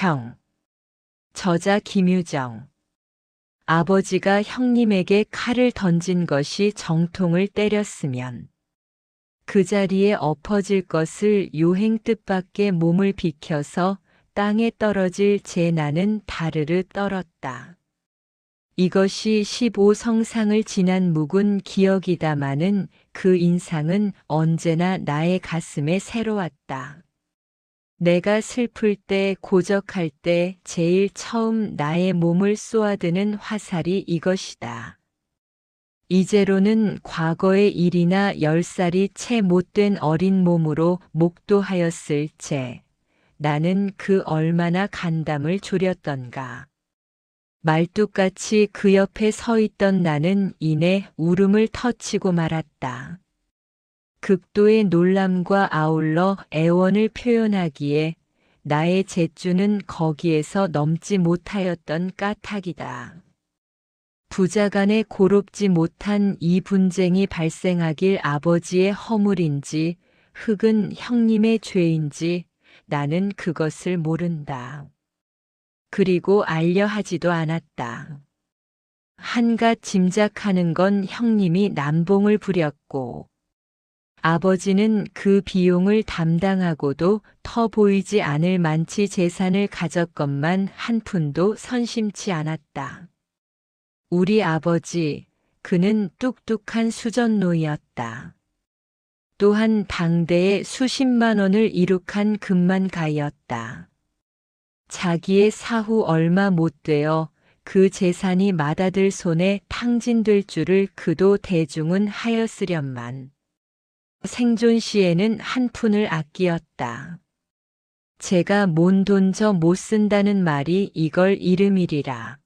형. 저자 김유정. 아버지가 형님에게 칼을 던진 것이 정통을 때렸으면 그 자리에 엎어질 것을 요행 뜻밖의 몸을 비켜서 땅에 떨어질 제 나는 다르르 떨었다. 이것이 15성상을 지난 묵은 기억이다마는 그 인상은 언제나 나의 가슴에 새로웠다. 내가 슬플 때, 고적할 때 제일 처음 나의 몸을 쏘아드는 화살이 이것이다. 이제로는 과거의 일이나 10살이 채 못된 어린 몸으로 목도하였을 제 나는 그 얼마나 간담을 졸였던가. 말뚝같이 그 옆에 서 있던 나는 이내 울음을 터치고 말았다. 극도의 놀람과 아울러 애원을 표현하기에 나의 재주는 거기에서 넘지 못하였던 까닭이다. 부자간에 고롭지 못한 이 분쟁이 발생하길 아버지의 허물인지 흙은 형님의 죄인지 나는 그것을 모른다. 그리고 알려 하지도 않았다. 한갓 짐작하는 건 형님이 남봉을 부렸고 아버지는 그 비용을 담당하고도 터 보이지 않을 만치 재산을 가졌건만 한 푼도 선심치 않았다. 우리 아버지, 그는 뚝뚝한 수전노이였다. 또한 당대에 수십만 원을 이룩한 금만가이였다. 자기의 사후 얼마 못 되어 그 재산이 맏아들 손에 탕진될 줄을 그도 대중은 하였으련만. 생존 시에는 한 푼을 아끼었다. 제가 몬 돈 저 못 쓴다는 말이 이걸 이름이리라.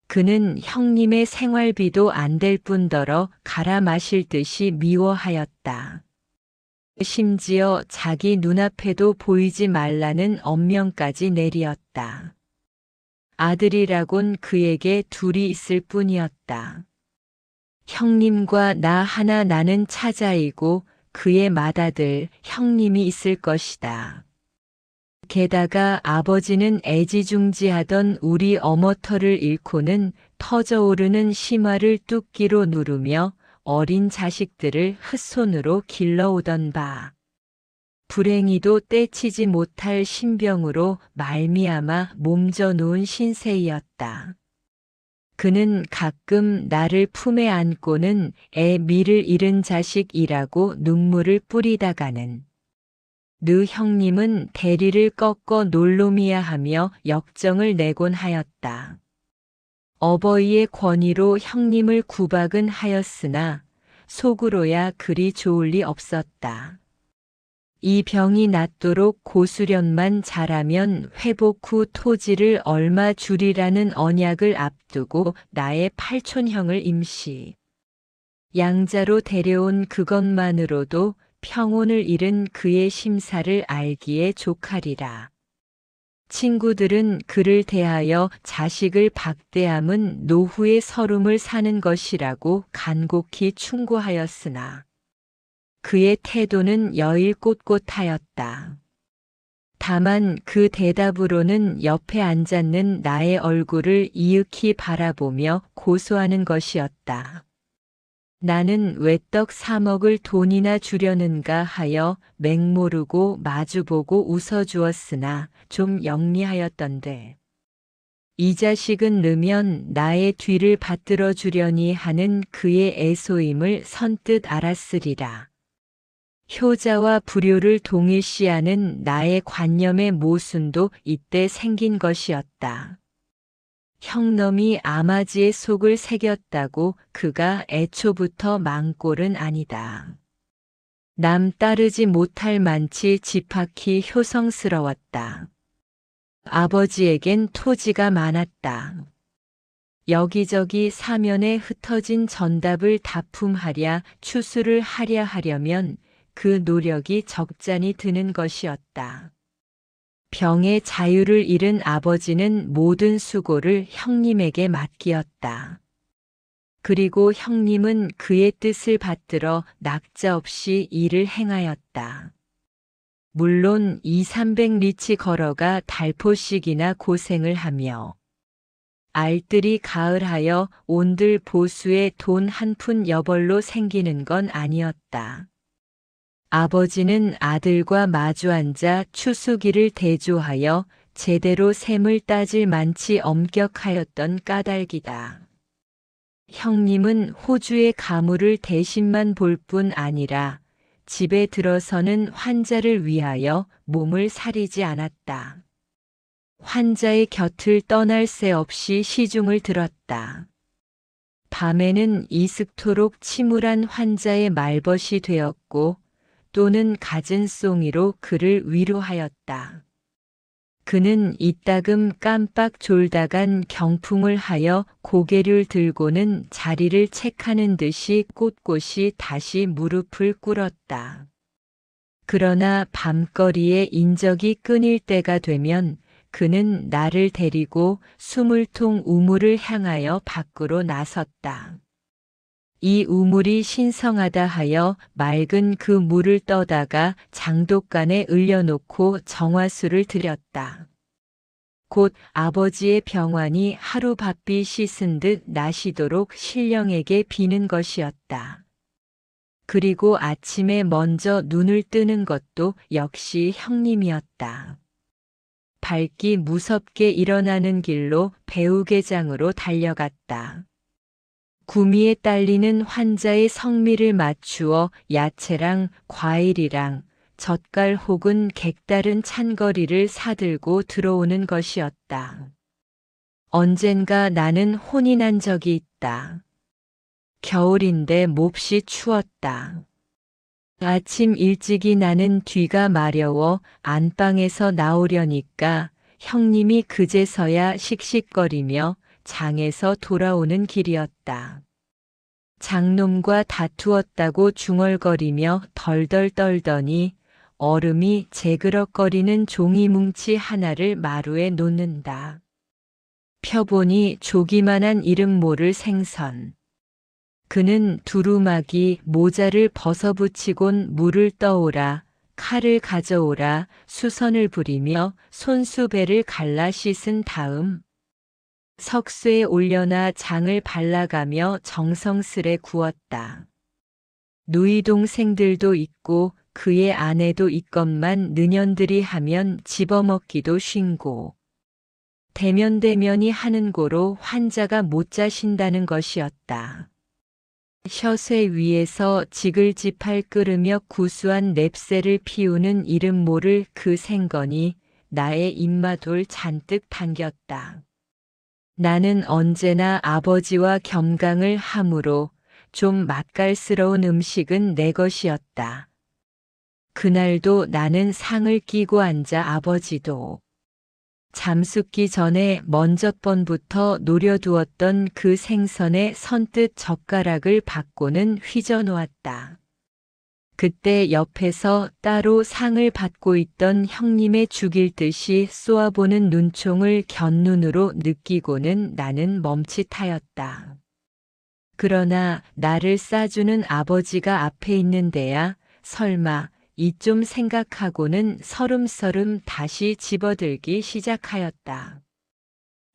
그는 형님의 생활비도 안 될 뿐더러 갈아 마실 듯이 미워하였다. 심지어 자기 눈앞에도 보이지 말라는 엄명까지 내리었다. 아들이라곤 그에게 둘이 있을 뿐이었다. 형님과 나 하나 나는 차자이고 그의 맏아들 형님이 있을 것이다. 게다가 아버지는 애지중지하던 우리 어머터를 잃고는 터져오르는 심화를 뚝기로 누르며 어린 자식들을 흩손으로 길러오던 바. 불행히도 떼치지 못할 신병으로 말미암아 몸져 놓은 신세이었다. 그는 가끔 나를 품에 안고는 애 미를 잃은 자식이라고 눈물을 뿌리다가는 느 형님은 대리를 꺾어 놀놈이야 하며 역정을 내곤 하였다. 어버이의 권위로 형님을 구박은 하였으나 속으로야 그리 좋을 리 없었다. 이 병이 낫도록 고수련만 잘하면 회복 후 토지를 얼마 주리라는 언약을 앞두고 나의 팔촌형을 임시 양자로 데려온 그것만으로도 평온을 잃은 그의 심사를 알기에 족하리라. 친구들은 그를 대하여 자식을 박대함은 노후의 서름을 사는 것이라고 간곡히 충고하였으나 그의 태도는 여일 꼿꼿하였다. 다만 그 대답으로는 옆에 앉았는 나의 얼굴을 이윽히 바라보며 고소하는 것이었다. 나는 왜 떡 사 먹을 돈이나 주려는가 하여 맹모르고 마주보고 웃어주었으나 좀 영리하였던데. 이 자식은 느면 나의 뒤를 받들어 주려니 하는 그의 애소임을 선뜻 알았으리라. 효자와 불효를 동일시하는 나의 관념의 모순도 이때 생긴 것이었다. 형놈이 아마지의 속을 새겼다고 그가 애초부터 망꼴은 아니다. 남 따르지 못할 만치 집합히 효성스러웠다. 아버지에겐 토지가 많았다. 여기저기 사면에 흩어진 전답을 다품하랴 추수를 하랴 하려면 그 노력이 적잖이 드는 것이었다. 병의 자유를 잃은 아버지는 모든 수고를 형님에게 맡기었다. 그리고 형님은 그의 뜻을 받들어 낙자 없이 일을 행하였다. 물론 200~300리치 걸어가 달포씩이나 고생을 하며 알뜰히 가을하여 온들 보수에 돈 한 푼 여벌로 생기는 건 아니었다. 아버지는 아들과 마주 앉아 추수기를 대조하여 제대로 셈을 따질 만치 엄격하였던 까닭이다. 형님은 호주의 가물을 대신만 볼 뿐 아니라 집에 들어서는 환자를 위하여 몸을 사리지 않았다. 환자의 곁을 떠날 새 없이 시중을 들었다. 밤에는 이슥토록 침울한 환자의 말벗이 되었고 또는 갖은 송이로 그를 위로하였다. 그는 이따금 깜빡 졸다간 경풍을 하여 고개를 들고는 자리를 책하는 듯이 꼿꼿이 다시 무릎을 꿇었다. 그러나 밤거리에 인적이 끊일 때가 되면 그는 나를 데리고 수물통 우물을 향하여 밖으로 나섰다. 이 우물이 신성하다 하여 맑은 그 물을 떠다가 장독간에 을려놓고 정화수를 들였다. 곧 아버지의 병환이 하루바삐 씻은 듯 나시도록 신령에게 비는 것이었다. 그리고 아침에 먼저 눈을 뜨는 것도 역시 형님이었다. 밝기 무섭게 일어나는 길로 배우개장으로 달려갔다. 구미에 딸리는 환자의 성미를 맞추어 야채랑 과일이랑 젓갈 혹은 객다른 찬거리를 사들고 들어오는 것이었다. 언젠가 나는 혼이 난 적이 있다. 겨울인데 몹시 추웠다. 아침 일찍이 나는 뒤가 마려워 안방에서 나오려니까 형님이 그제서야 씩씩거리며 장에서 돌아오는 길이었다. 장놈과 다투었다고 중얼거리며 덜덜 떨더니 얼음이 재그럭거리는 종이뭉치 하나를 마루에 놓는다. 펴보니 조기만한 이름 모를 생선. 그는 두루마기 모자를 벗어붙이곤 물을 떠오라, 칼을 가져오라, 수선을 부리며 손수배를 갈라 씻은 다음 석쇠에 올려놔 장을 발라가며 정성스레 구웠다. 누이 동생들도 있고 그의 아내도 있건만 느년들이 하면 집어먹기도 쉰고 대면대면이 하는 고로 환자가 못 자신다는 것이었다. 셔쇠 위에서 지글지팔 끓으며 구수한 냅새를 피우는 이름 모를 그 생건이 나의 입맛을 잔뜩 당겼다. 나는 언제나 아버지와 겸강을 하므로 좀 맛깔스러운 음식은 내 것이었다. 그날도 나는 상을 끼고 앉아 아버지도 잠수기 전에 먼저 번부터 노려두었던 그 생선에 선뜻 젓가락을 받고는 휘저놓았다. 그때 옆에서 따로 상을 받고 있던 형님의 죽일 듯이 쏘아보는 눈총을 곁눈으로 느끼고는 나는 멈칫하였다. 그러나 나를 싸주는 아버지가 앞에 있는 데야 설마 이 좀 생각하고는 서름서름 다시 집어들기 시작하였다.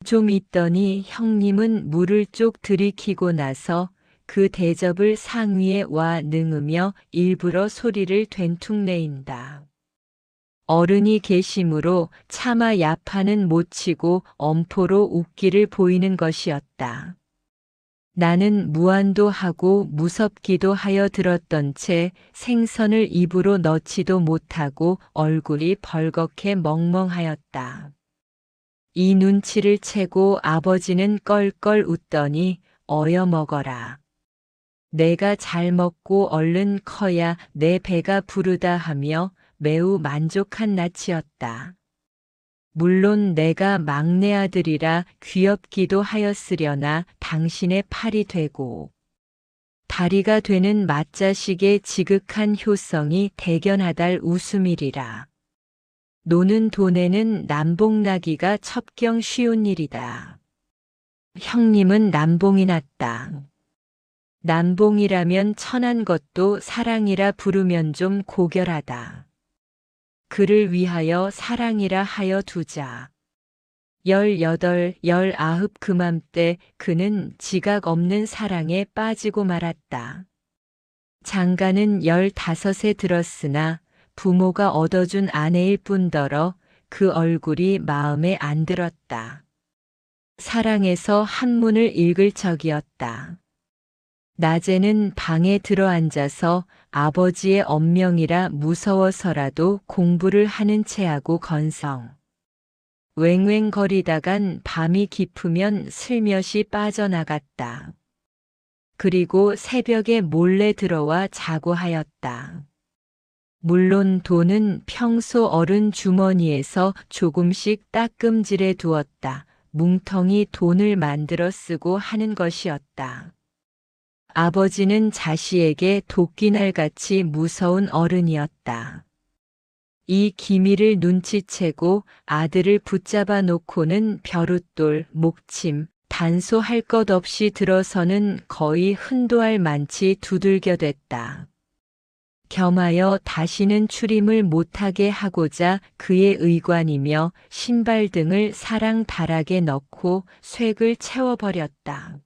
좀 있더니 형님은 물을 쪽 들이키고 나서 그 대접을 상위에 와 능으며 일부러 소리를 된퉁내인다. 어른이 계심으로 차마 야판은 못 치고 엄포로 웃기를 보이는 것이었다. 나는 무안도 하고 무섭기도 하여 들었던 채 생선을 입으로 넣지도 못하고 얼굴이 벌겋게 멍멍하였다. 이 눈치를 채고 아버지는 껄껄 웃더니 어여 먹어라. 내가 잘 먹고 얼른 커야 내 배가 부르다 하며 매우 만족한 낯이었다. 물론 내가 막내 아들이라 귀엽기도 하였으려나 당신의 팔이 되고 다리가 되는 맏자식의 지극한 효성이 대견하달 웃음이리라. 노는 돈에는 남봉나기가 첩경 쉬운 일이다. 형님은 남봉이 났다. 남봉이라면 천한 것도 사랑이라 부르면 좀 고결하다. 그를 위하여 사랑이라 하여 두자. 18, 19 그맘때 그는 지각 없는 사랑에 빠지고 말았다. 장가는 15에 들었으나 부모가 얻어준 아내일 뿐더러 그 얼굴이 마음에 안 들었다. 사랑에서 한문을 읽을 적이었다. 낮에는 방에 들어앉아서 아버지의 엄명이라 무서워서라도 공부를 하는 체하고 건성. 왱왱거리다간 밤이 깊으면 슬며시 빠져나갔다. 그리고 새벽에 몰래 들어와 자고 하였다. 물론 돈은 평소 어른 주머니에서 조금씩 따끔질해 두었다. 뭉텅이 돈을 만들어 쓰고 하는 것이었다. 아버지는 자시에게 도끼날같이 무서운 어른이었다. 이 기미를 눈치채고 아들을 붙잡아 놓고는 벼룻돌, 목침, 단소할 것 없이 들어서는 거의 흔도할 만치 두들겨댔다. 겸하여 다시는 출임을 못하게 하고자 그의 의관이며 신발 등을 사랑 다락에 넣고 쇠을 채워버렸다.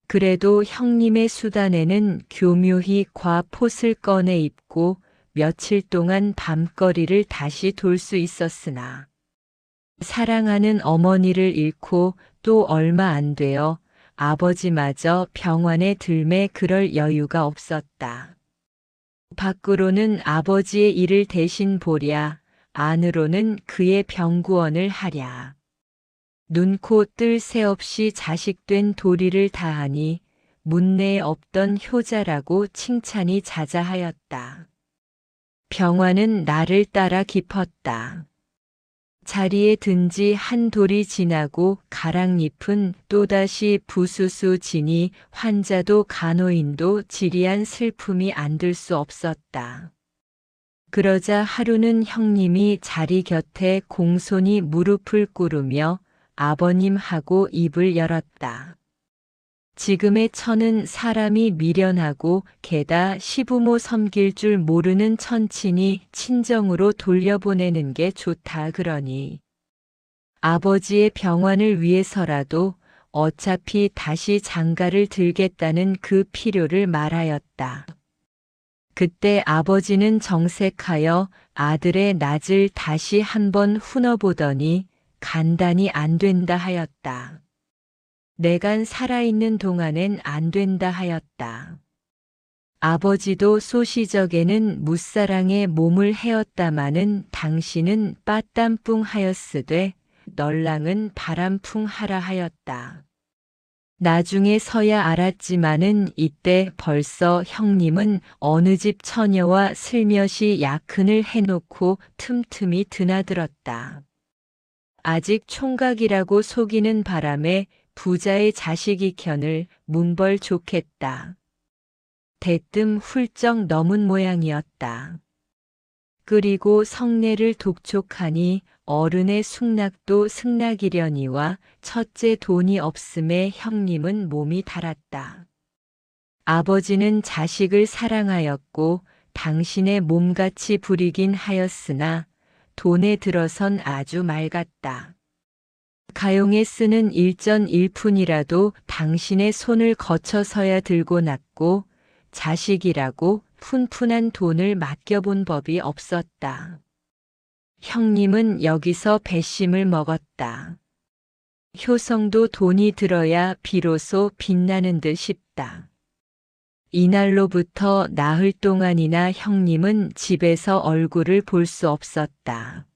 그래도 형님의 수단에는 교묘히 과폿을 꺼내 입고 며칠 동안 밤거리를 다시 돌 수 있었으나 사랑하는 어머니를 잃고 또 얼마 안 되어 아버지마저 병원에 들매 그럴 여유가 없었다. 밖으로는 아버지의 일을 대신 보랴, 안으로는 그의 병구원을 하랴. 눈코 뜰 새 없이 자식된 도리를 다하니 문내에 없던 효자라고 칭찬이 자자하였다. 병화는 나를 따라 깊었다. 자리에 든 지 한 돌이 지나고 가랑잎은 또다시 부수수 지니 환자도 간호인도 지리한 슬픔이 안들 수 없었다. 그러자 하루는 형님이 자리 곁에 공손히 무릎을 꿇으며 아버님하고 입을 열었다. 지금의 처는 사람이 미련하고 게다 시부모 섬길 줄 모르는 천친이 친정으로 돌려보내는 게 좋다 그러니 아버지의 병환을 위해서라도 어차피 다시 장가를 들겠다는 그 필요를 말하였다. 그때 아버지는 정색하여 아들의 낯을 다시 한번 훑어보더니 간단히 안 된다 하였다. 내간 살아있는 동안엔 안 된다 하였다. 아버지도 소시적에는 무사랑에 몸을 헤었다마는 당신은 빠땀뿡 하였으되 널랑은 바람풍 하라 하였다. 나중에서야 알았지마는 이때 벌써 형님은 어느 집 처녀와 슬며시 약혼을 해놓고 틈틈이 드나들었다. 아직 총각이라고 속이는 바람에 부자의 자식이 켠을 문벌 좋겠다. 대뜸 훌쩍 넘은 모양이었다. 그리고 성내를 독촉하니 어른의 숙락도 승낙이려니와 첫째 돈이 없음에 형님은 몸이 달았다. 아버지는 자식을 사랑하였고 당신의 몸같이 부리긴 하였으나 돈에 들어선 아주 맑았다. 가용에 쓰는 일전일푼이라도 당신의 손을 거쳐서야 들고 났고 자식이라고 푼푼한 돈을 맡겨본 법이 없었다. 형님은 여기서 배심을 먹었다. 효성도 돈이 들어야 비로소 빛나는 듯 싶다. 이날로부터 나흘 동안이나 형님은 집에서 얼굴을 볼 수 없었다.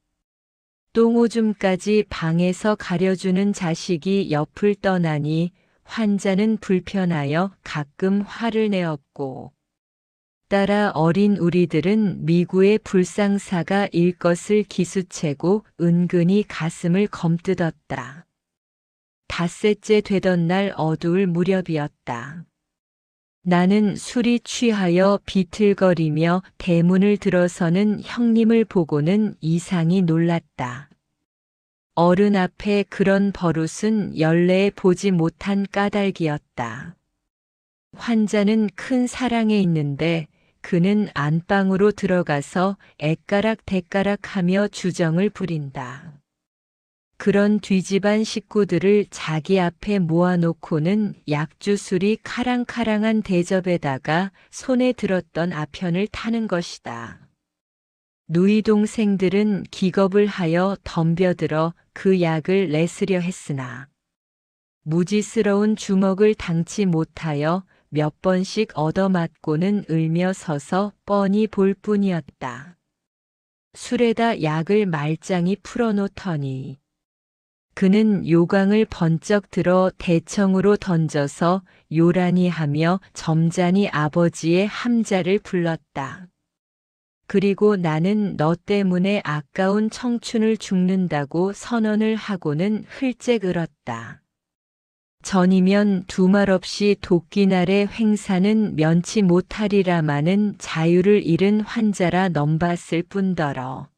똥오줌까지 방에서 가려주는 자식이 옆을 떠나니 환자는 불편하여 가끔 화를 내었고 따라 어린 우리들은 미구의 불상사가 일 것을 기수채고 은근히 가슴을 검뜯었다. 닷새째 되던 날 어두울 무렵이었다. 나는 술이 취하여 비틀거리며 대문을 들어서는 형님을 보고는 이상히 놀랐다. 어른 앞에 그런 버릇은 연례에 보지 못한 까닭이었다. 환자는 큰 사랑에 있는데 그는 안방으로 들어가서 애까락대까락하며 주정을 부린다. 그런 뒤집안 식구들을 자기 앞에 모아놓고는 약주술이 카랑카랑한 대접에다가 손에 들었던 아편을 타는 것이다. 누이 동생들은 기겁을 하여 덤벼들어 그 약을 내쓰려 했으나 무지스러운 주먹을 당치 못하여 몇 번씩 얻어맞고는 울며 서서 뻔히 볼 뿐이었다. 술에다 약을 말짱히 풀어놓더니 그는 요강을 번쩍 들어 대청으로 던져서 요란히 하며 점잖이 아버지의 함자를 불렀다. 그리고 나는 너 때문에 아까운 청춘을 죽는다고 선언을 하고는 흘쩍 울었다. 전이면 두말 없이 도끼날의 횡사는 면치 못하리라마는 자유를 잃은 환자라 넘봤을 뿐더러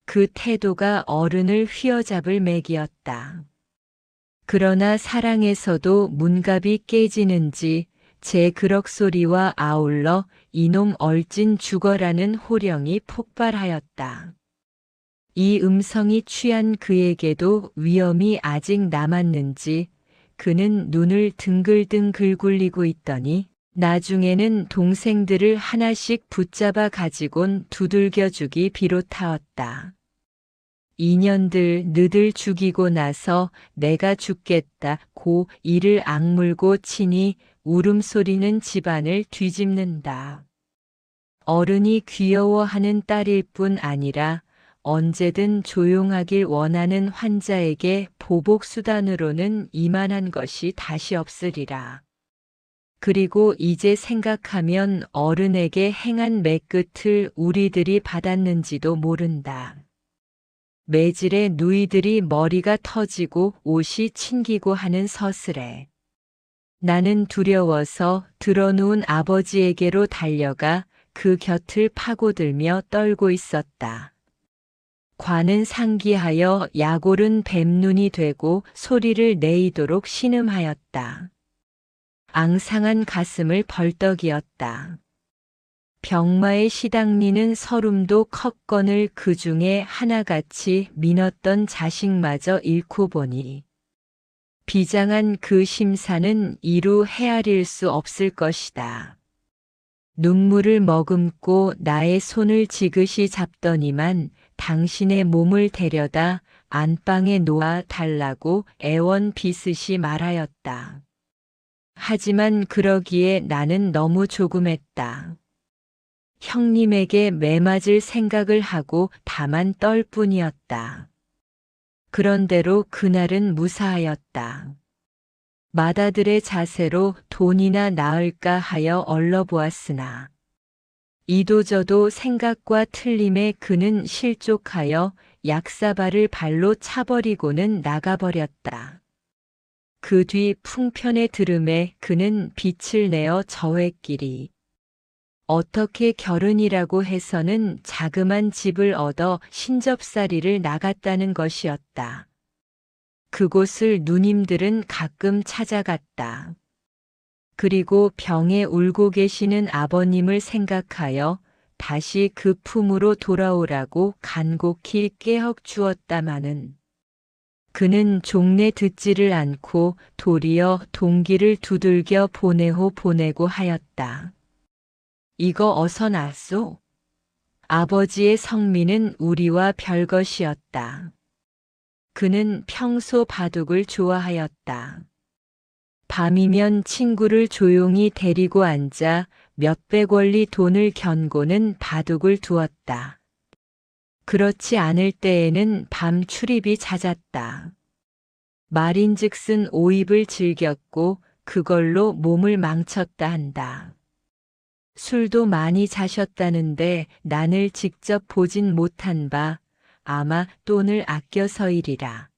그 태도가 어른을 휘어잡을 맥이었다. 그러나 사랑에서도 문갑이 깨지는지 제 그럭소리와 아울러 이놈 얼진 죽어라는 호령이 폭발하였다. 이 음성이 취한 그에게도 위험이 아직 남았는지 그는 눈을 등글등글 굴리고 있더니 나중에는 동생들을 하나씩 붙잡아 가지곤 두들겨주기 비롯하였다. 인연들 너들 죽이고 나서 내가 죽겠다고 이를 악물고 치니 울음소리는 집안을 뒤집는다. 어른이 귀여워하는 딸일 뿐 아니라 언제든 조용하길 원하는 환자에게 보복수단으로는 이만한 것이 다시 없으리라. 그리고 이제 생각하면 어른에게 행한 매끝을 우리들이 받았는지도 모른다. 매질에 누이들이 머리가 터지고 옷이 튕기고 하는 서슬에 나는 두려워서 들어누운 아버지에게로 달려가 그 곁을 파고들며 떨고 있었다. 관은 상기하여 약오른 뱀눈이 되고 소리를 내이도록 신음하였다. 앙상한 가슴을 벌떡이었다. 병마에 시당리는 서름도 컸건을 그 중에 하나같이 미눴던 자식마저 잃고 보니 비장한 그 심사는 이루 헤아릴 수 없을 것이다. 눈물을 머금고 나의 손을 지그시 잡더니만 당신의 몸을 데려다 안방에 놓아 달라고 애원 비슷이 말하였다. 하지만 그러기에 나는 너무 조금했다. 형님에게 매맞을 생각을 하고 다만 떨 뿐이었다. 그런대로 그날은 무사하였다. 맏아들의 자세로 돈이나 나을까 하여 얼러보았으나 이도저도 생각과 틀림에 그는 실족하여 약사발을 발로 차버리고는 나가버렸다. 그 뒤 풍편의 들음에 그는 빛을 내어 저회끼리 어떻게 결혼이라고 해서는 자그만 집을 얻어 신접살이를 나갔다는 것이었다. 그곳을 누님들은 가끔 찾아갔다. 그리고 병에 울고 계시는 아버님을 생각하여 다시 그 품으로 돌아오라고 간곡히 깨헉 주었다마는 그는 종래 듣지를 않고 도리어 동기를 두들겨 보내고 하였다. 이거 어서 놨소. 아버지의 성미는 우리와 별것이었다. 그는 평소 바둑을 좋아하였다. 밤이면 친구를 조용히 데리고 앉아 몇백 원리 돈을 견고는 바둑을 두었다. 그렇지 않을 때에는 밤 출입이 잦았다. 말인즉슨 오입을 즐겼고 그걸로 몸을 망쳤다 한다. 술도 많이 자셨다는데 난을 직접 보진 못한 바 아마 돈을 아껴서이리라.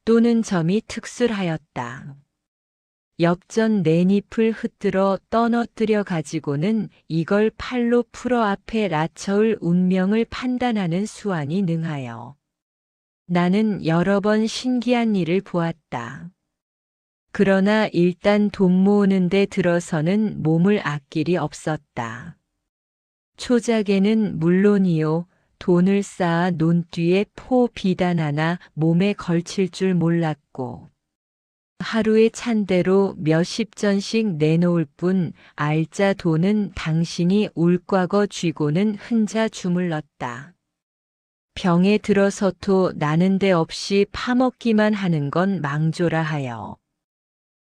또는 점이 특술하였다. 엽전 네잎을 흩들어 떠너뜨려 가지고는 이걸 팔로 풀어 앞에 라처울 운명을 판단하는 수완이 능하여 나는 여러 번 신기한 일을 보았다. 그러나 일단 돈 모으는 데 들어서는 몸을 아낄 리 없었다. 초작에는 물론이요, 돈을 쌓아 논뒤에 포 비단 하나 몸에 걸칠 줄 몰랐고, 하루에 찬대로 몇십 전씩 내놓을 뿐 알짜 돈은 당신이 울과거 쥐고는 흔자 주물렀다. 병에 들어서도 나는 데 없이 파먹기만 하는 건 망조라 하여.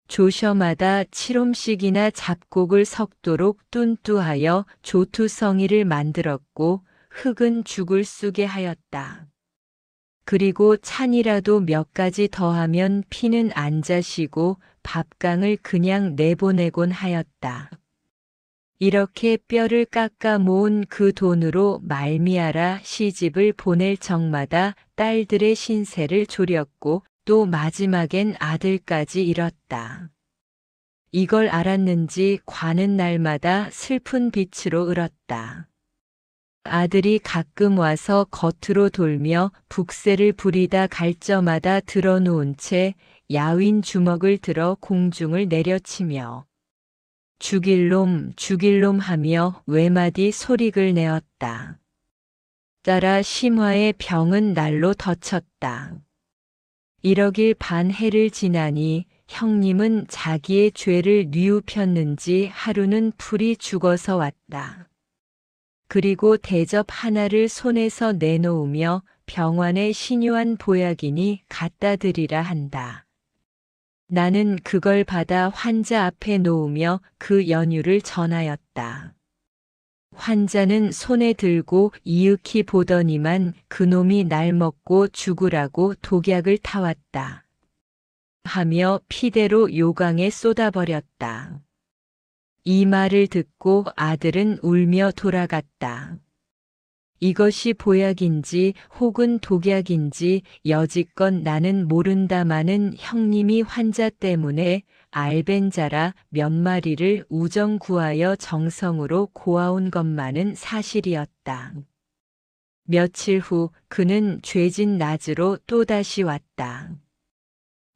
조셔마다 7홈씩이나 잡곡을 섞도록 뚠뚜하여 조투성이를 만들었고 흙은 죽을 쑤게 하였다. 그리고 찬이라도 몇 가지 더하면 피는 안 자시고 밥강을 그냥 내보내곤 하였다. 이렇게 뼈를 깎아 모은 그 돈으로 말미암아 시집을 보낼 적마다 딸들의 신세를 졸였고 또 마지막엔 아들까지 잃었다. 이걸 알았는지 관은 날마다 슬픈 빛으로 울었다. 아들이 가끔 와서 겉으로 돌며 북새를 부리다 갈 저마다 들어놓은 채 야윈 주먹을 들어 공중을 내려치며 죽일 놈 하며 외마디 소리를 내었다. 따라 심화의 병은 날로 덧쳤다. 이러길 반 해를 지나니 형님은 자기의 죄를 뉘우폈는지 하루는 풀이 죽어서 왔다. 그리고 대접 하나를 손에서 내놓으며 병환의 신유한 보약이니 갖다 드리라 한다. 나는 그걸 받아 환자 앞에 놓으며 그 연유를 전하였다. 환자는 손에 들고 이윽히 보더니만 그놈이 날 먹고 죽으라고 독약을 타왔다. 하며 피대로 요강에 쏟아버렸다. 이 말을 듣고 아들은 울며 돌아갔다. 이것이 보약인지 혹은 독약인지 여지껏 나는 모른다마는 형님이 환자 때문에 알벤자라 몇 마리를 우정 구하여 정성으로 고아온 것만은 사실이었다. 며칠 후 그는 죄진 낮으로 또다시 왔다.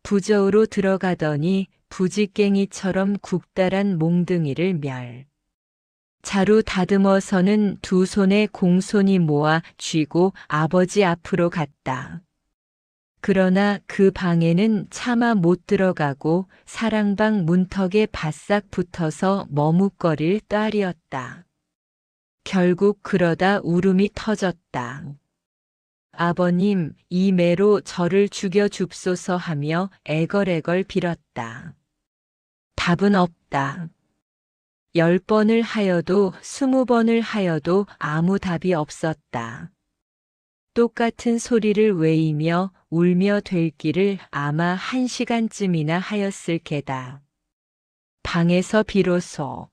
부저으로 들어가더니 부지깽이처럼 굽다란 몽둥이를 멸. 자루 다듬어서는 두 손에 공손히 모아 쥐고 아버지 앞으로 갔다. 그러나 그 방에는 차마 못 들어가고 사랑방 문턱에 바싹 붙어서 머뭇거릴 딸이었다. 결국 그러다 울음이 터졌다. 아버님, 이 매로 저를 죽여 줍소서 하며 애걸애걸 빌었다. 답은 없다. 10번을 하여도 20번을 하여도 아무 답이 없었다. 똑같은 소리를 외이며 울며 될 길을 아마 1시간쯤이나 하였을 게다. 방에서 비로소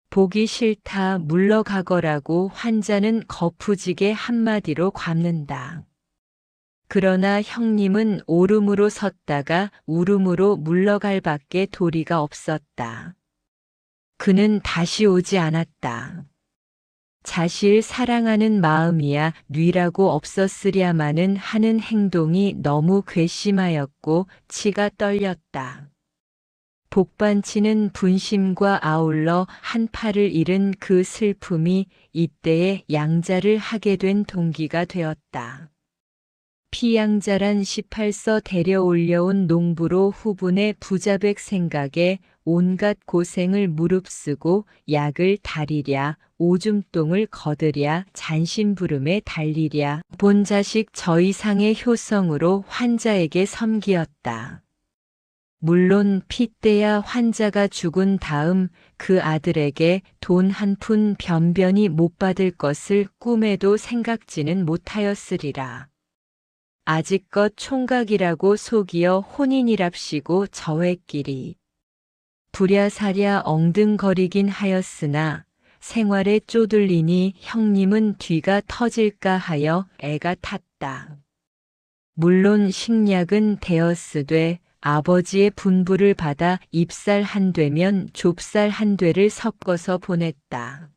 보기 싫다 물러가거라고 환자는 거푸지게 한마디로 갚는다. 그러나 형님은 오름으로 섰다가 울음으로 물러갈 밖에 도리가 없었다. 그는 다시 오지 않았다. 자신을 사랑하는 마음이야 뉘라고 없었으랴마는 하는 행동이 너무 괘씸하였고 치가 떨렸다. 복반치는 분심과 아울러 한 팔을 잃은 그 슬픔이 이때에 양자를 하게 된 동기가 되었다. 피양자란 18서 데려올려온 농부로 후분의 부자백 생각에 온갖 고생을 무릅쓰고 약을 다리랴 오줌똥을 거드랴 잔심부름에 달리랴 본자식 저 이상의 효성으로 환자에게 섬기었다. 물론 핏대야 환자가 죽은 다음 그 아들에게 돈 한 푼 변변히 못 받을 것을 꿈에도 생각지는 못하였으리라. 아직껏 총각이라고 속이어 혼인이랍시고 저회끼리 부랴사랴 엉등거리긴 하였으나 생활에 쪼들리니 형님은 뒤가 터질까 하여 애가 탔다. 물론 식약은 되었으되 아버지의 분부를 받아 입살 한 되면 좁쌀 한 되를 섞어서 보냈다.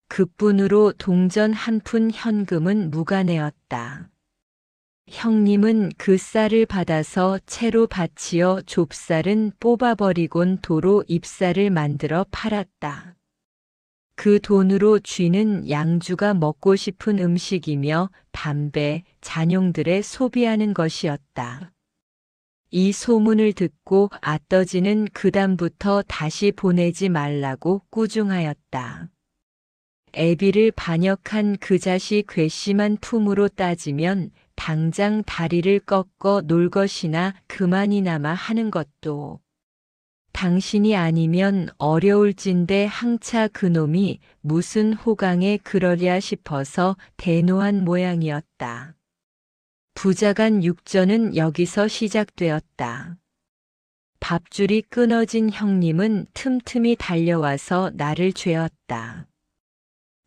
그뿐으로 동전 한 푼 현금은 무관해였다. 형님은 그 쌀을 받아서 채로 바치어 좁쌀은 뽑아버리곤 도로 잎쌀을 만들어 팔았다. 그 돈으로 쥐는 양주가 먹고 싶은 음식이며 담배, 잔용들의 소비하는 것이었다. 이 소문을 듣고 아떠지는 그다음부터 다시 보내지 말라고 꾸중하였다. 애비를 반역한 그 자식 괘씸한 품으로 따지면 당장 다리를 꺾어 놀 것이나 그만이나마 하는 것도 당신이 아니면 어려울진데 항차 그놈이 무슨 호강에 그러랴 싶어서 대노한 모양이었다. 부자간 육전은 여기서 시작되었다. 밥줄이 끊어진 형님은 틈틈이 달려와서 나를 죄었다.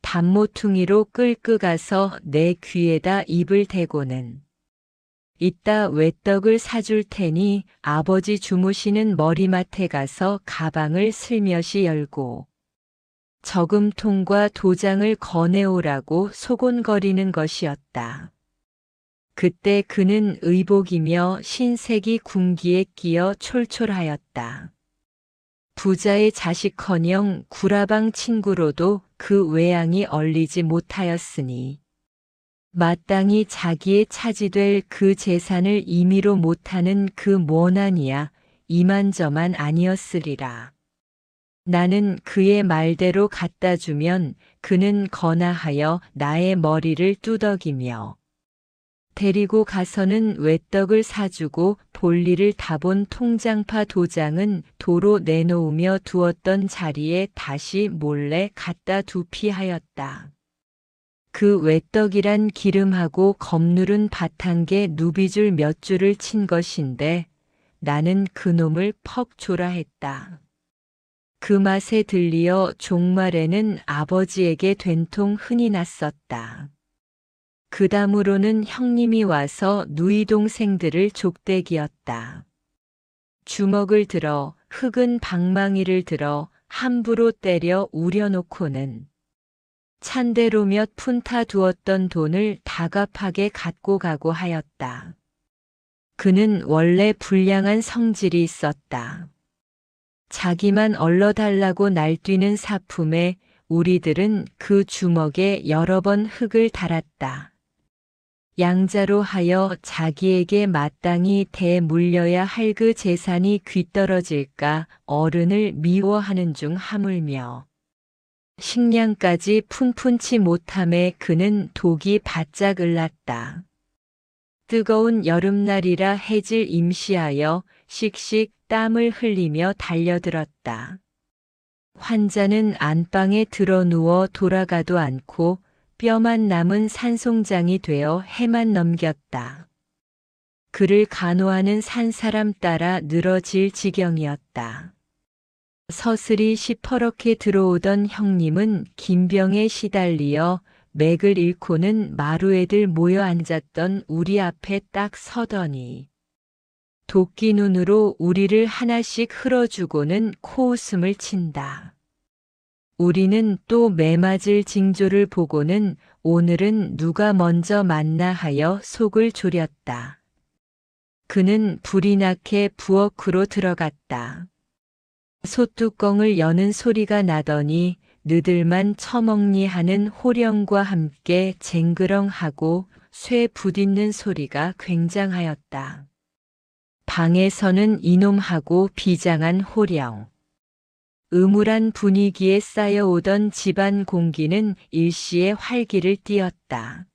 단모퉁이로 끌고 가서 내 귀에다 입을 대고는 이따 외떡을 사줄 테니 아버지 주무시는 머리맡에 가서 가방을 슬며시 열고 저금통과 도장을 거내오라고 소곤거리는 것이었다. 그때 그는 의복이며 신색이 군기에 끼어 촐촐하였다. 부자의 자식커녕 구라방 친구로도 그 외양이 얼리지 못하였으니 마땅히 자기의 차지될 그 재산을 임의로 못하는 그 모난이야 이만저만 아니었으리라. 나는 그의 말대로 갖다 주면 그는 거나하여 나의 머리를 뚜덕이며 데리고 가서는 외떡을 사주고 볼일을 다본 통장파 도장은 도로 내놓으며 두었던 자리에 다시 몰래 갖다 두피하였다. 그 외떡이란 기름하고 검누른 바탕에 누비줄 몇 줄을 친 것인데 나는 그놈을 퍽 줘라 했다. 그 맛에 들리어 종말에는 아버지에게 된통 흔히 났었다. 그 다음으로는 형님이 와서 누이 동생들을 족대기었다. 주먹을 들어 흑은 방망이를 들어 함부로 때려 우려놓고는 찬대로 몇 푼 타 두었던 돈을 다갑하게 갖고 가고 하였다. 그는 원래 불량한 성질이 있었다. 자기만 얼러달라고 날뛰는 사품에 우리들은 그 주먹에 여러 번 흙을 달았다. 양자로 하여 자기에게 마땅히 대물려야 할 그 재산이 귀떨어질까 어른을 미워하는 중 하물며 식량까지 푼푼치 못함에 그는 독이 바짝 을랐다. 뜨거운 여름날이라 해질 임시하여 씩씩 땀을 흘리며 달려들었다. 환자는 안방에 드러누워 돌아가도 않고 뼈만 남은 산송장이 되어 해만 넘겼다. 그를 간호하는 산사람 따라 늘어질 지경이었다. 서슬이 시퍼렇게 들어오던 형님은 긴병에 시달리어 맥을 잃고는 마루애들 모여 앉았던 우리 앞에 딱 서더니 도끼 눈으로 우리를 하나씩 흘어주고는 코웃음을 친다. 우리는 또 매맞을 징조를 보고는 오늘은 누가 먼저 만나 하여 속을 졸였다. 그는 불이 나게 부엌으로 들어갔다. 솥뚜껑을 여는 소리가 나더니 느들만 처먹니 하는 호령과 함께 쟁그렁하고 쇠 부딪는 소리가 굉장하였다. 방에서는 이놈하고 비장한 호령. 음울한 분위기에 쌓여오던 집안 공기는 일시에 활기를 띠었다.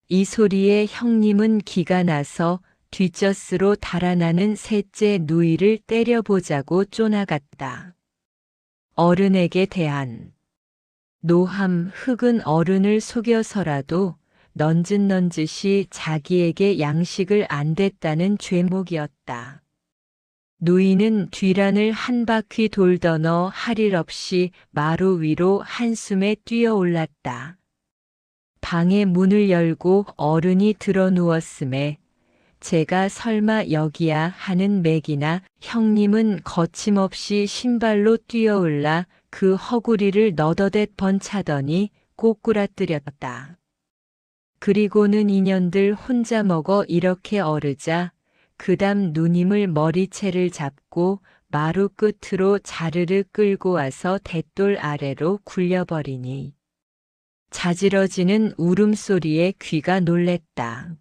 이 소리에 형님은 기가 나서 뒷젖으로 달아나는 셋째 누이를 때려보자고 쪼나갔다. 어른에게 대한 노함 흑은 어른을 속여서라도 넌짓넌짓이 자기에게 양식을 안 댔다는 죄목이었다. 누이는 뒤란을 한 바퀴 돌더너 할 일 없이 마루 위로 한숨에 뛰어올랐다. 방의 문을 열고 어른이 들어 누웠음에 제가 설마 여기야 하는 맥이나 형님은 거침없이 신발로 뛰어올라 그 허구리를 너더댓 번차더니 꼬꾸라뜨렸다. 그리고는 인연들 혼자 먹어 이렇게 어르자 그담 누님을 머리채를 잡고 마루 끝으로 자르르 끌고 와서 돛돌 아래로 굴려버리니 자지러지는 울음소리에 귀가 놀랬다.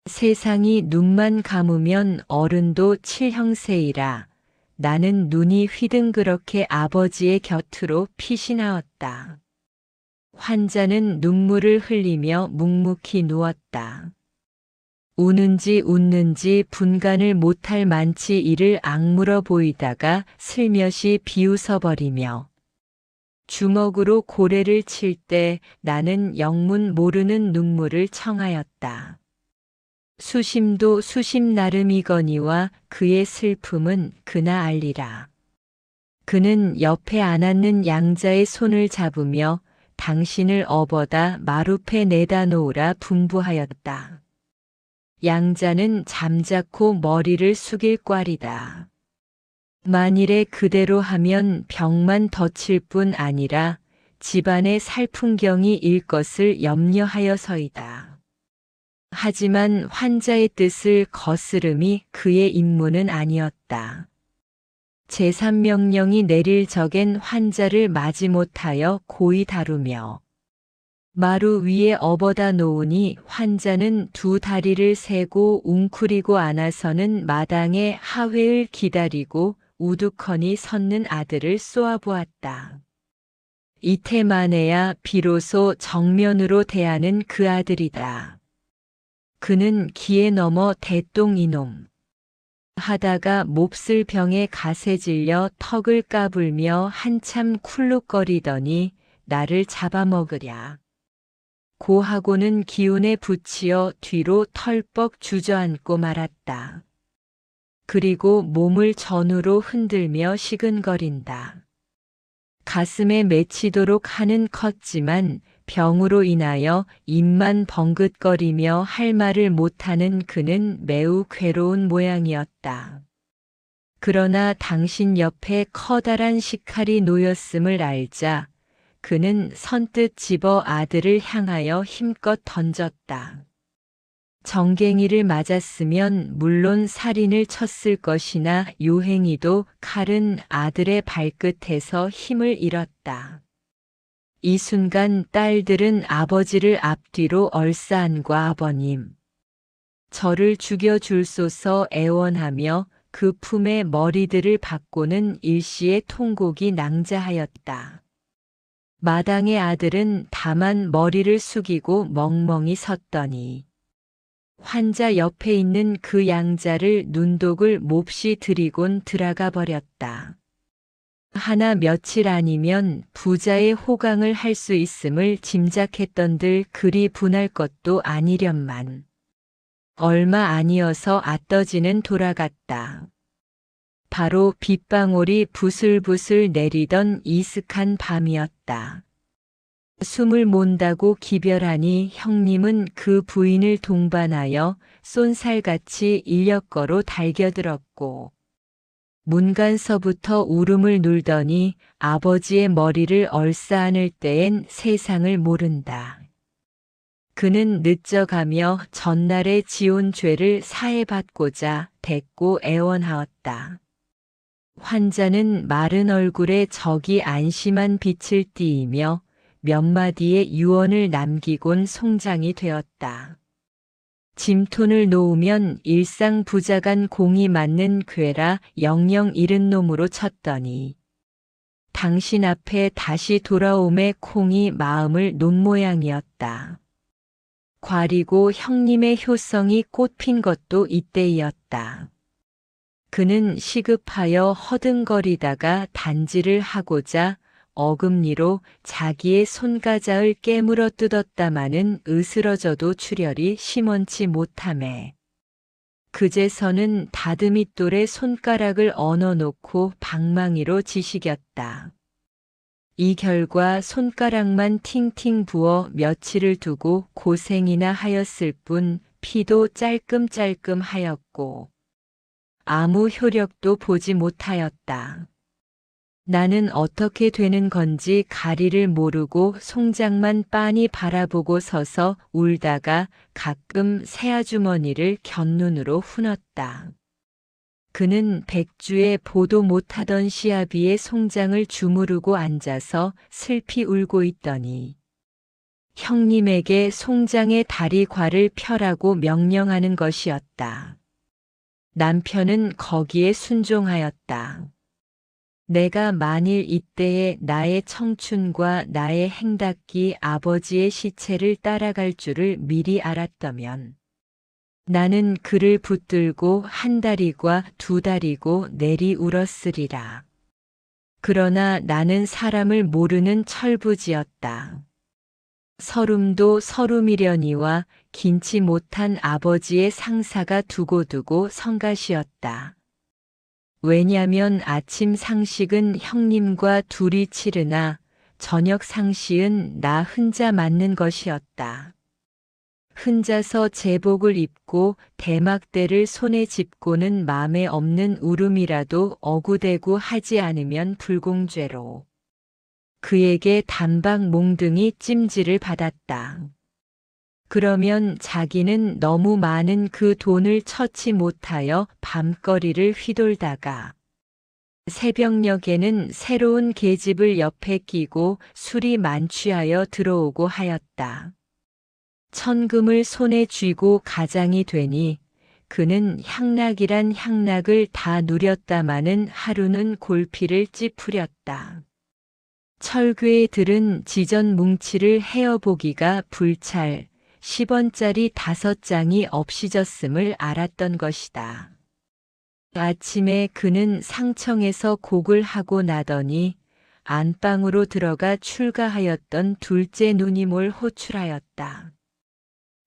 세상이 눈만 감으면 어른도 칠형세이라 나는 눈이 휘둥그렇게 아버지의 곁으로 피신하였다. 환자는 눈물을 흘리며 묵묵히 누웠다. 우는지 웃는지 분간을 못할 만치 이를 악물어 보이다가 슬며시 비웃어버리며 주먹으로 고래를 칠 때 나는 영문 모르는 눈물을 청하였다. 수심도 수심 나름이거니와 그의 슬픔은 그나 알리라. 그는 옆에 안았는 양자의 손을 잡으며 당신을 업어다 마루패 내다 놓으라 분부하였다. 양자는 잠자코 머리를 숙일 꽐이다. 만일에 그대로 하면 병만 덧칠 뿐 아니라 집안의 살풍경이 일 것을 염려하여서이다. 하지만 환자의 뜻을 거스름이 그의 임무는 아니었다. 제3명령이 내릴 적엔 환자를 마지못하여 고이 다루며 마루 위에 업어다 놓으니 환자는 두 다리를 세고 웅크리고 안아서는 마당에 하회를 기다리고 우두커니 섰는 아들을 쏘아보았다. 이태 만에야 비로소 정면으로 대하는 그 아들이다. 그는 기에 넘어 대똥 이놈 하다가 몹쓸 병에 가세 질려 턱을 까불며 한참 쿨룩거리더니 나를 잡아먹으랴. 고하고는 기운에 부치어 뒤로 털뻑 주저앉고 말았다. 그리고 몸을 전으로 흔들며 시근거린다. 가슴에 맺히도록 한은 컸지만 병으로 인하여 입만 벙긋거리며 할 말을 못하는 그는 매우 괴로운 모양이었다. 그러나 당신 옆에 커다란 식칼이 놓였음을 알자 그는 선뜻 집어 아들을 향하여 힘껏 던졌다. 정갱이를 맞았으면 물론 살인을 쳤을 것이나 요행이도 칼은 아들의 발끝에서 힘을 잃었다. 이 순간 딸들은 아버지를 앞뒤로 얼싸안과 아버님, 저를 죽여줄소서 애원하며 그 품에 머리들을 박고는 일시에 통곡이 낭자하였다. 마당의 아들은 다만 머리를 숙이고 멍멍이 섰더니 환자 옆에 있는 그 양자를 눈독을 몹시 들이곤 들어가 버렸다. 하나 며칠 아니면 부자의 호강을 할 수 있음을 짐작했던들 그리 분할 것도 아니련만. 얼마 아니어서 아떠지는 돌아갔다. 바로 빗방울이 부슬부슬 내리던 이슥한 밤이었다. 숨을 몬다고 기별하니 형님은 그 부인을 동반하여 쏜살같이 인력거로 달겨들었고 문간서부터 울음을 눌더니 아버지의 머리를 얼싸안을 때엔 세상을 모른다. 그는 늦져가며 전날에 지온 죄를 사해받고자 대꾸 애원하였다. 환자는 마른 얼굴에 적이 안심한 빛을 띠이며 몇 마디의 유언을 남기곤 송장이 되었다. 짐톤을 놓으면 일상 부자간 공이 맞는 괴라 영영 잃은 놈으로 쳤더니 당신 앞에 다시 돌아옴에 콩이 마음을 놓은 모양이었다. 과리고 형님의 효성이 꽃핀 것도 이때이었다. 그는 시급하여 허둥거리다가 단지를 하고자 어금니로 자기의 손가락을 깨물어 뜯었다마는 으스러져도 출혈이 심원치 못하매 그제서는 다듬이돌에 손가락을 얹어놓고 방망이로 지시겼다. 이 결과 손가락만 팅팅 부어 며칠을 두고 고생이나 하였을 뿐 피도 짤끔짤끔 하였고 아무 효력도 보지 못하였다. 나는 어떻게 되는 건지 가리를 모르고 송장만 빤히 바라보고 서서 울다가 가끔 새아주머니를 곁눈으로 후눴다. 그는 백주에 보도 못하던 시아비의 송장을 주무르고 앉아서 슬피 울고 있더니 형님에게 송장의 다리과를 펴라고 명령하는 것이었다. 남편은 거기에 순종하였다. 내가 만일 이때에 나의 청춘과 나의 행답기 아버지의 시체를 따라갈 줄을 미리 알았다면 나는 그를 붙들고 한 다리과 두 다리고 내리 울었으리라. 그러나 나는 사람을 모르는 철부지였다. 서름도 서름이려니와 긴치 못한 아버지의 상사가 두고두고 성가시었다. 왜냐면 아침 상식은 형님과 둘이 치르나 저녁 상시은 나 혼자 맞는 것이었다. 혼자서 제복을 입고 대막대를 손에 짚고는 맘에 없는 울음이라도 어구대구 하지 않으면 불공죄로 그에게 단박 몽둥이 찜질을 받았다. 그러면 자기는 너무 많은 그 돈을 처치 못하여 밤거리를 휘돌다가 새벽녘에는 새로운 계집을 옆에 끼고 술이 만취하여 들어오고 하였다. 천금을 손에 쥐고 가장이 되니 그는 향락이란 향락을 다 누렸다마는 하루는 골피를 찌푸렸다. 철괴에 들은 지전 뭉치를 헤어보기가 불찰 10원짜리 5장이 없이졌음을 알았던 것이다. 아침에 그는 상청에서 곡을 하고 나더니 안방으로 들어가 출가하였던 둘째 누님을 호출하였다.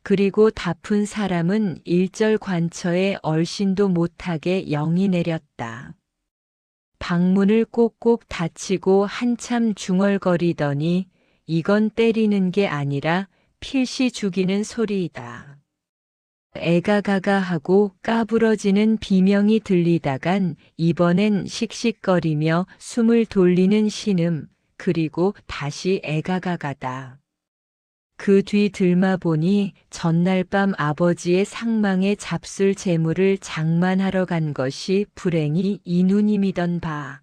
그리고 다푼 사람은 일절 관처에 얼씬도 못하게 영이 내렸다. 방문을 꼭꼭 닫히고 한참 중얼거리더니 이건 때리는 게 아니라 필시 죽이는 소리이다. 애가가가하고 까부러지는 비명이 들리다간 이번엔 씩씩거리며 숨을 돌리는 신음, 그리고 다시 애가가가다. 그 뒤 들마보니 전날 밤 아버지의 상망에 잡술 재물을 장만하러 간 것이 불행히 이 누님이던 바.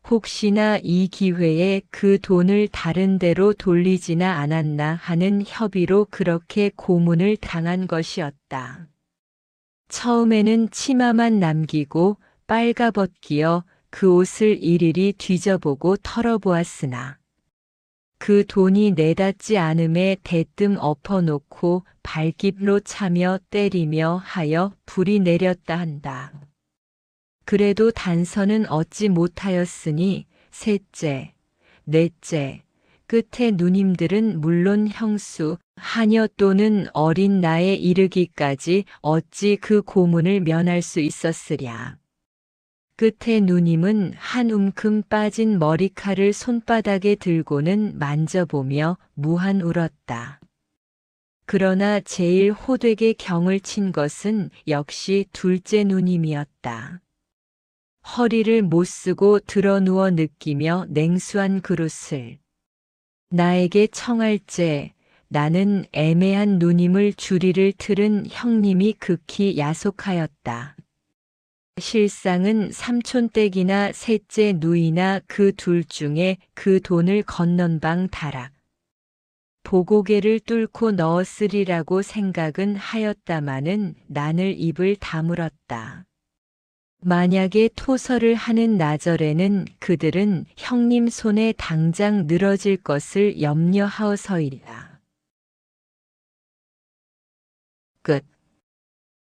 혹시나 이 기회에 그 돈을 다른 데로 돌리지나 않았나 하는 협의로 그렇게 고문을 당한 것이었다. 처음에는 치마만 남기고 빨가벗기어 그 옷을 일일이 뒤져보고 털어보았으나 그 돈이 내닿지 않음에 대뜸 엎어놓고 발깁로 차며 때리며 하여 불이 내렸다 한다. 그래도 단서는 얻지 못하였으니 셋째, 넷째, 끝에 누님들은 물론 형수, 하녀 또는 어린 나에 이르기까지 어찌 그 고문을 면할 수 있었으랴. 끝에 누님은 한 움큼 빠진 머리칼을 손바닥에 들고는 만져보며 무한 울었다. 그러나 제일 호되게 경을 친 것은 역시 둘째 누님이었다. 허리를 못쓰고 드러누워 느끼며 냉수한 그릇을 나에게 청할제 나는 애매한 누님을 주리를 틀은 형님이 극히 야속하였다. 실상은 삼촌댁이나 셋째 누이나 그 둘 중에 그 돈을 건넌방 다락. 보고개를 뚫고 넣었으리라고 생각은 하였다마는 난을 입을 다물었다. 만약에 토설을 하는 나절에는 그들은 형님 손에 당장 늘어질 것을 염려하어서이리라. 끝.